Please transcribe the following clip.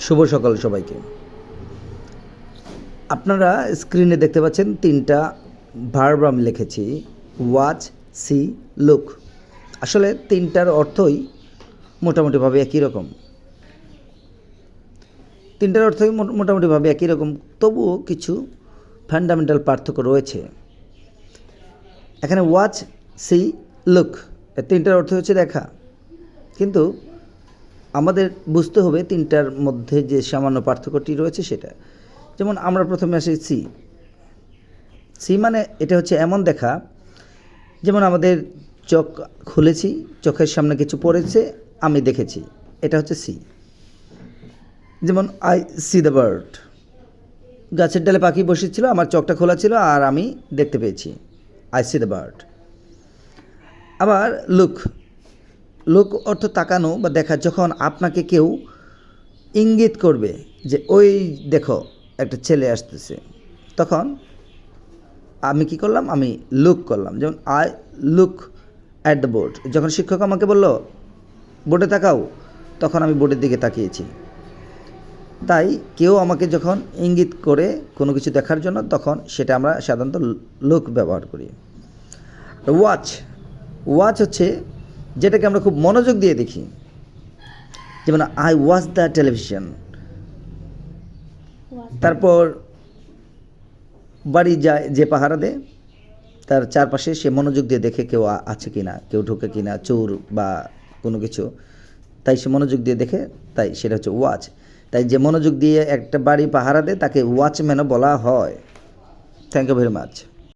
শুভ সকাল সবাইকে। আপনারা স্ক্রিনে দেখতে পাচ্ছেন তিনটা ভার্ব আমি লিখেছি, ওয়াচ, সি, লুক। আসলে তিনটার অর্থই মোটামুটিভাবে একই রকম, তবুও কিছু ফান্ডামেন্টাল পার্থক্য রয়েছে। এখানে ওয়াচ, সি, লুক এই তিনটার অর্থ হচ্ছে দেখা, কিন্তু আমাদের বুঝতে হবে তিনটার মধ্যে যে সামান্য পার্থক্যটি রয়েছে সেটা। যেমন আমরা প্রথমে আসি সি মানে এটা হচ্ছে এমন দেখা, যেমন আমাদের চোখ খুলেছি, চোখের সামনে কিছু পড়েছে, আমি দেখেছি, এটা হচ্ছে সি। যেমন আই সি দ্য বার্ড, গাছের ডালে পাখি বসেছিল, আমার চোখটা খোলা ছিল আর আমি দেখতে পেয়েছি, আই সি দ্য বার্ড। আবার লুক অর্থ তাকানো বা দেখা, যখন আপনাকে কেউ ইঙ্গিত করবে যে ওই দেখো একটা ছেলে আসতেছে, তখন আমি কি করলাম, আমি লুক করলাম। যেমন I look at the board, যখন শিক্ষক আমাকে বলল বোর্ডে তাকাও, তখন আমি বোর্ডের দিকে তাকিয়েছি। তাই কেউ আমাকে যখন ইঙ্গিত করে কোনো কিছু দেখার জন্য, তখন সেটা আমরা সাধারণত লুক ব্যবহার করি। ওয়াচ হচ্ছে যেটাকে আমরা খুব মনোযোগ দিয়ে দেখি, যেমন আই ওয়াচ দ্য টেলিভিশন। তারপর বাড়ি যায় যে পাহারা দেয়, তার চারপাশে সে মনোযোগ দিয়ে দেখে কেউ আছে কি না, কেউ ঢোকে কি না, চোর বা কোনো কিছু, তাই সে মনোযোগ দিয়ে দেখে, তাই সেটা হচ্ছে ওয়াচ। তাই যে মনোযোগ দিয়ে একটা বাড়ি পাহারা দেয় তাকে ওয়াচম্যানও বলা হয়। Thank you very much.